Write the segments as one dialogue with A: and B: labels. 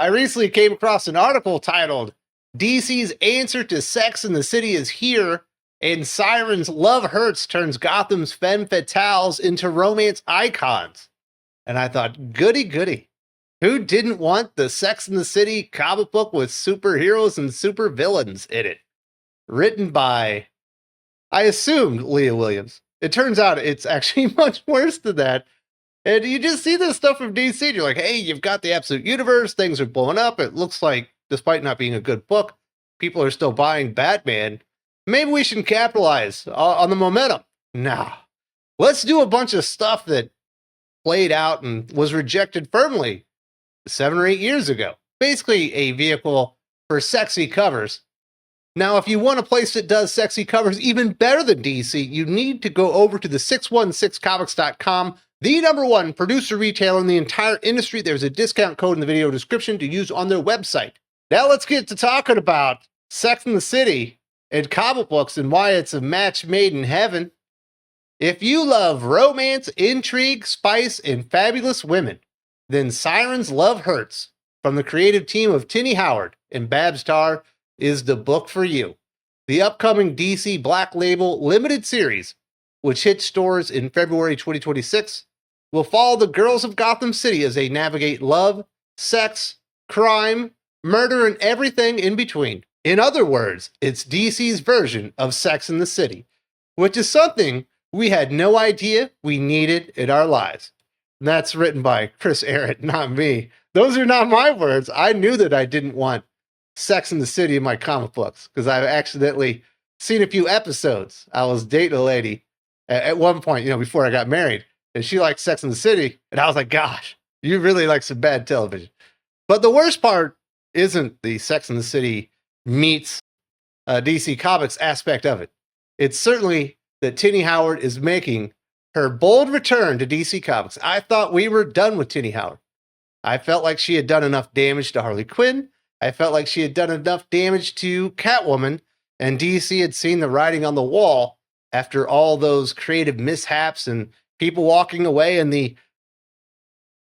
A: I recently came across an article titled DC's Answer to Sex in the City is Here, and Siren's Love Hurts turns Gotham's femme fatales into romance icons. And I thought, goody, goody. Who didn't want the Sex in the City comic book with superheroes and supervillains in it? Written by, I assumed, Leah Williams. It turns out it's actually much worse than that. And you just see this stuff from DC, and you're like, hey, you've got the Absolute Universe, things are blowing up. It looks like, despite not being a good book, people are still buying Batman. Maybe we should capitalize on the momentum. Nah, let's do a bunch of stuff that played out and was rejected firmly 7 or 8 years ago. Basically a vehicle for sexy covers. Now, if you want a place that does sexy covers even better than DC, you need to go over to the 616comics.com, the #1 producer retailer in the entire industry. There's a discount code in the video description to use on their website. Now let's get to talking about Sex in the City and comic books and why it's a match made in heaven. If you love romance, intrigue, spice, and fabulous women, then Siren's Love Hurts from the creative team of Tini Howard and Babs Tarr is the book for you. The upcoming DC Black Label limited series, which hits stores in February 2026, will follow the girls of Gotham City as they navigate love, sex, crime, murder, and everything in between. In other words, it's DC's version of Sex in the City, which is something we had no idea we needed in our lives. And that's written by Chris Arrett, not me. Those are not my words. I knew that I didn't want Sex in the City in my comic books because I've accidentally seen a few episodes. I was dating a lady at one point, before I got married, and she liked Sex in the City. And I was like, gosh, you really like some bad television. But the worst part isn't the Sex in the City meets DC Comics aspect of it. It's certainly that Tini Howard is making her bold return to DC Comics. I thought we were done with Tini Howard. I felt like she had done enough damage to Harley Quinn. I felt like she had done enough damage to Catwoman, and DC had seen the writing on the wall after all those creative mishaps and people walking away and the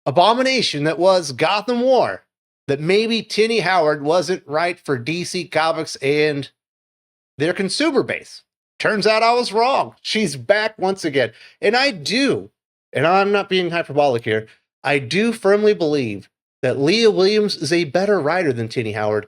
A: abomination that was Gotham War, that maybe Tini Howard wasn't right for DC Comics and their consumer base. Turns out I was wrong. She's back once again. And I do, and I'm not being hyperbolic here, I do firmly believe that Leah Williams is a better writer than Tini Howard.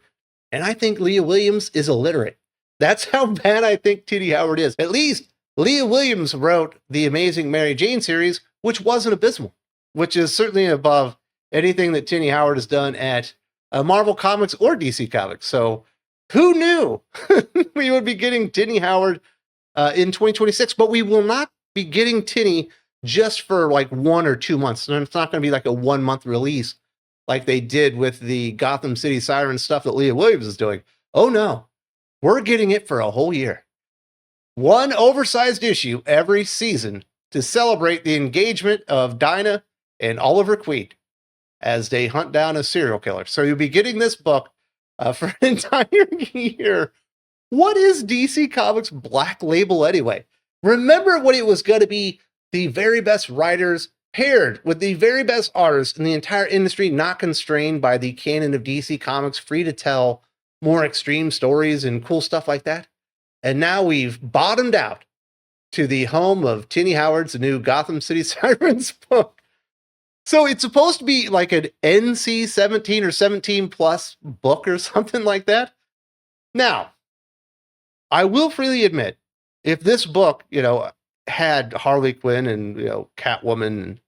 A: And I think Leah Williams is illiterate. That's how bad I think Tini Howard is. At least Leah Williams wrote the Amazing Mary Jane series, which wasn't abysmal, which is certainly above anything that Tini Howard has done at Marvel Comics or DC Comics. So who knew we would be getting Tini Howard in 2026, but we will not be getting Tini just for like 1 or 2 months. And it's not going to be like a 1-month release like they did with the Gotham City Siren stuff that Leah Williams is doing. Oh no, we're getting it for a whole year. One oversized issue every season to celebrate the engagement of Dinah and Oliver Queen as they hunt down a serial killer. So you'll be getting this book for an entire year. What is DC Comics Black Label anyway? Remember when it was going to be the very best writers paired with the very best artists in the entire industry, not constrained by the canon of DC Comics, free to tell more extreme stories and cool stuff like that? And now we've bottomed out to the home of Tini Howard's new Gotham City Sirens book. So it's supposed to be like an NC-17 or 17 plus book or something like that. Now, I will freely admit, if this book, had Harley Quinn and, Catwoman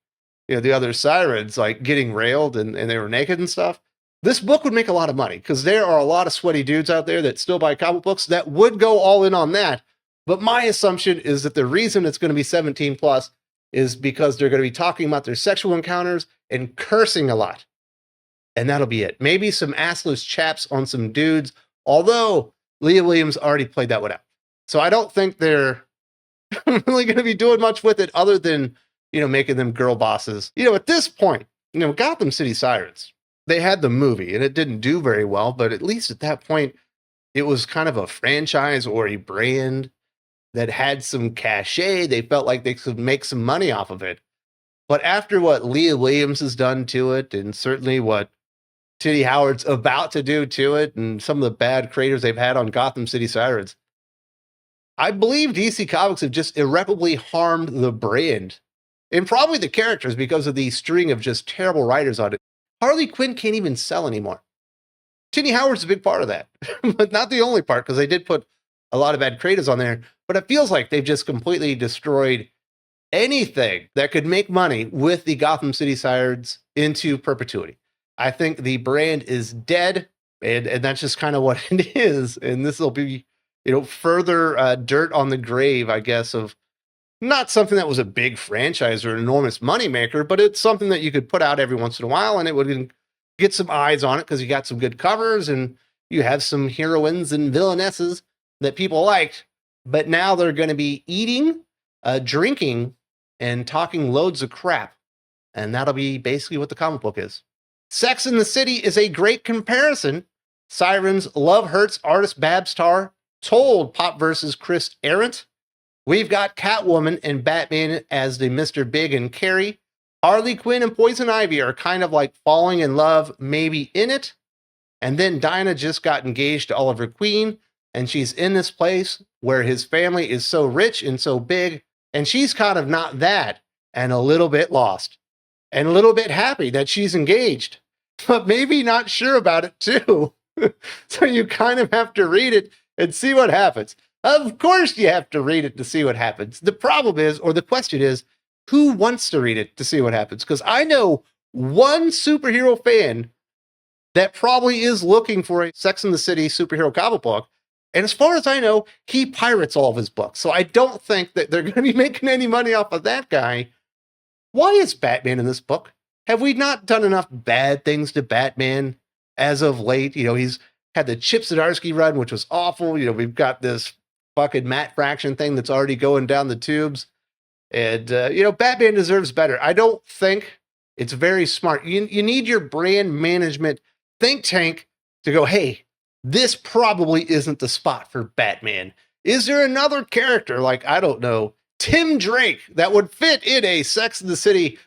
A: and, the other sirens like getting railed and they were naked and stuff, this book would make a lot of money because there are a lot of sweaty dudes out there that still buy comic books that would go all in on that. But my assumption is that the reason it's going to be 17 plus is because they're going to be talking about their sexual encounters and cursing a lot. And that'll be it. Maybe some assless chaps on some dudes, although Leah Williams already played that one out. So I don't think they're really going to be doing much with it other than, making them girl bosses. At this point, Gotham City Sirens, they had the movie and it didn't do very well, but at least at that point, it was kind of a franchise or a brand that had some cachet. They felt like they could make some money off of it. But after what Leah Williams has done to it, and certainly what Tini Howard's about to do to it and some of the bad creators they've had on Gotham City Sirens. I believe DC Comics have just irreparably harmed the brand and probably the characters because of the string of just terrible writers on it. Harley Quinn can't even sell anymore. Tini Howard's a big part of that, but not the only part because they did put a lot of bad creators on there. But it feels like they've just completely destroyed anything that could make money with the Gotham City Sirens into perpetuity. I think the brand is dead, and that's just kind of what it is. And this will be, further dirt on the grave, I guess, of not something that was a big franchise or an enormous moneymaker, but it's something that you could put out every once in a while, and it would get some eyes on it because you got some good covers and you have some heroines and villainesses that people liked. But now they're going to be eating, drinking, and talking loads of crap. And that'll be basically what the comic book is. Sex in the City is a great comparison. Sirens, Love Hurts, artist Babstar, told Pop versus Chris Errant. We've got Catwoman and Batman as the Mr. Big and Carrie. Harley Quinn and Poison Ivy are kind of like falling in love, maybe in it. And then Dinah just got engaged to Oliver Queen, and she's in this place where his family is so rich and so big, and she's kind of not that, and a little bit lost, and a little bit happy that she's engaged, but maybe not sure about it too. So you kind of have to read it and see what happens. Of course you have to read it to see what happens. The problem is, or the question is, who wants to read it to see what happens? Because I know one superhero fan that probably is looking for a Sex and the City superhero comic book. And as far as I know, he pirates all of his books. So I don't think that they're going to be making any money off of that guy. Why is Batman in this book? Have we not done enough bad things to Batman as of late? He's had the Chip Zdarsky run, which was awful. We've got this fucking Matt Fraction thing that's already going down the tubes. And, Batman deserves better. I don't think it's very smart. You need your brand management think tank to go, hey, this probably isn't the spot for Batman. Is there another character like, I don't know, Tim Drake that would fit in a Sex and the City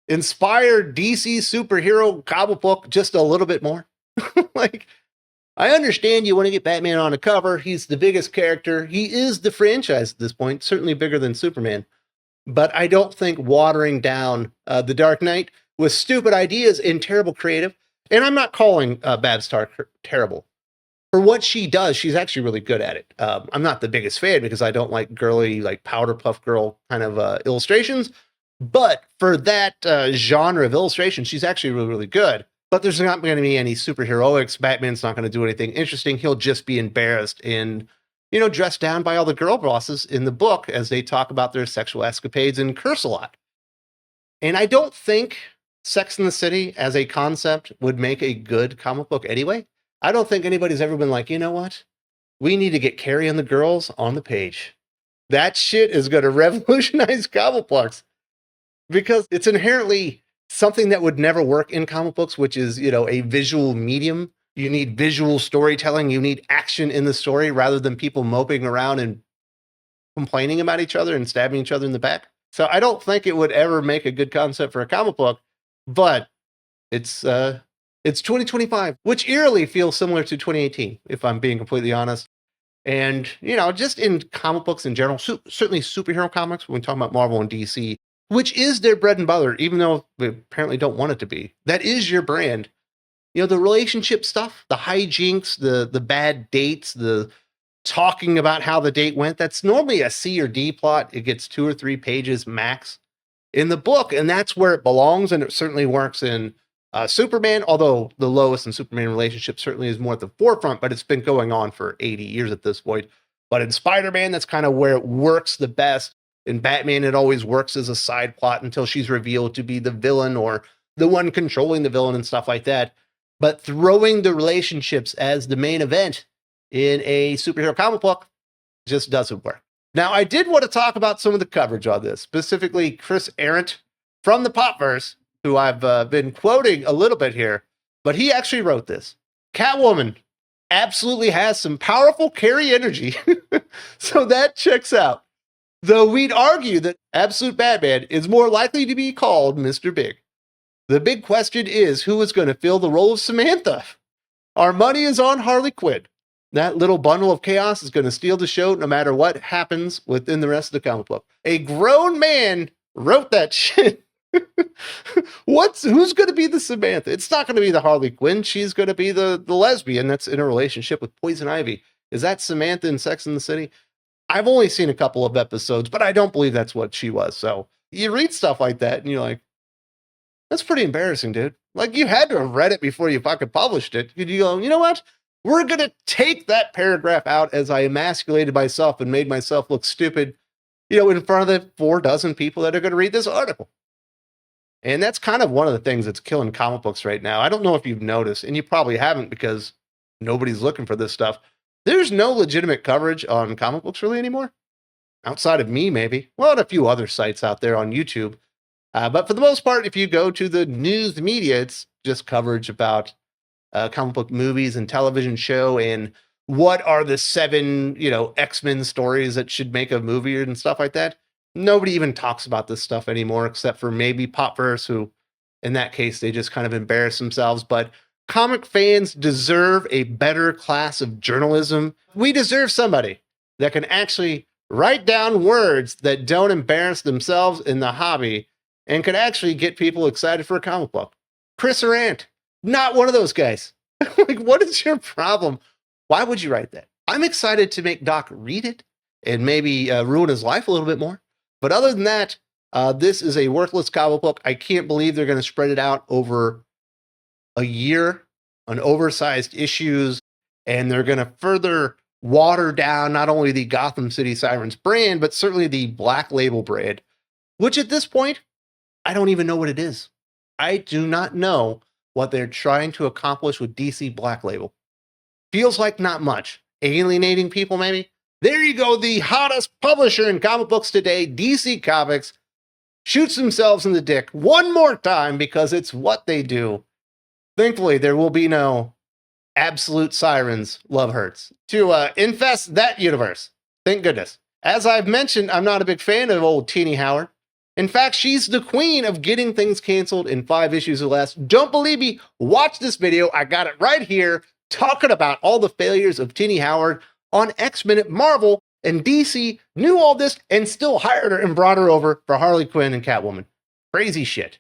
A: inspired DC superhero comic book just a little bit more? Like, I understand you want to get Batman on a cover. He's the biggest character. He is the franchise at this point, certainly bigger than Superman. But I don't think watering down The Dark Knight with stupid ideas and terrible creative, and I'm not calling Babstar terrible. For what she does, she's actually really good at it. I'm not the biggest fan because I don't like girly, like powder puff girl kind of illustrations. But for that genre of illustration, she's actually really, really good. But there's not going to be any superheroics. Batman's not going to do anything interesting. He'll just be embarrassed and, dressed down by all the girl bosses in the book as they talk about their sexual escapades and curse a lot. And I don't think Sex in the City as a concept would make a good comic book anyway. I don't think anybody's ever been like, you know what? We need to get Carrie and the girls on the page. That shit is going to revolutionize comic books because it's inherently something that would never work in comic books, which is, a visual medium. You need visual storytelling. You need action in the story rather than people moping around and complaining about each other and stabbing each other in the back. So I don't think it would ever make a good concept for a comic book, but it's 2025, which eerily feels similar to 2018, if I'm being completely honest. And, just in comic books in general, certainly superhero comics, when we talk about Marvel and DC, which is their bread and butter, even though they apparently don't want it to be. That is your brand. The relationship stuff, the hijinks, the bad dates, the talking about how the date went, that's normally a C or D plot. It gets 2 or 3 pages max in the book, and that's where it belongs, and it certainly works in Superman, although the Lois and Superman relationship certainly is more at the forefront, but it's been going on for 80 years at this point. But in Spider-Man, that's kind of where it works the best. In Batman, it always works as a side plot until she's revealed to be the villain or the one controlling the villain and stuff like that. But throwing the relationships as the main event in a superhero comic book just doesn't work. Now, I did want to talk about some of the coverage on this, specifically Chris Errant from the Popverse, who I've been quoting a little bit here, but he actually wrote this. Catwoman absolutely has some powerful Carrie energy, so that checks out. Though we'd argue that Absolute Batman is more likely to be called Mr. Big. The big question is who is going to fill the role of Samantha? Our money is on Harley Quinn. That little bundle of chaos is going to steal the show no matter what happens within the rest of the comic book. A grown man wrote that shit. Who's going to be the Samantha? It's not going to be the Harley Quinn. She's going to be the lesbian that's in a relationship with Poison Ivy. Is that Samantha in Sex and the City? I've only seen a couple of episodes, but I don't believe that's what she was. So you read stuff like that and you're like, that's pretty embarrassing, dude. Like, you had to have read it before you fucking published it. You go, you know what? We're going to take that paragraph out as I emasculated myself and made myself look stupid, in front of the 4 dozen people that are going to read this article. And that's kind of one of the things that's killing comic books right now. I don't know if you've noticed, and you probably haven't because nobody's looking for this stuff. There's no legitimate coverage on comic books really anymore. Outside of me, maybe. Well, and a few other sites out there on YouTube. But for the most part, if you go to the news media, it's just coverage about comic book movies and television show and what are the 7, X-Men stories that should make a movie and stuff like that. Nobody even talks about this stuff anymore, except for maybe Popverse, who, in that case, they just kind of embarrass themselves. But comic fans deserve a better class of journalism. We deserve somebody that can actually write down words that don't embarrass themselves in the hobby and could actually get people excited for a comic book. Chris or Ant, not one of those guys. Like, what is your problem? Why would you write that? I'm excited to make Doc read it and maybe ruin his life a little bit more. But other than that, this is a worthless comic book. I can't believe they're going to spread it out over a year on oversized issues, and they're going to further water down not only the Gotham City Sirens brand, but certainly the Black Label brand, which at this point, I don't even know what it is. I do not know what they're trying to accomplish with DC Black Label. Feels like not much. Alienating people, maybe? There you go. The hottest publisher in comic books today, DC Comics, shoots themselves in the dick one more time because it's what they do. Thankfully, there will be no absolute sirens love hurts to infest that universe. Thank goodness. As I've mentioned, I'm not a big fan of old Tini Howard. In fact, she's the queen of getting things canceled in 5 issues or less. Don't believe me? Watch this video. I got it right here talking about all the failures of Tini Howard on X-Men at Marvel, and DC knew all this and still hired her and brought her over for Harley Quinn and Catwoman. Crazy shit.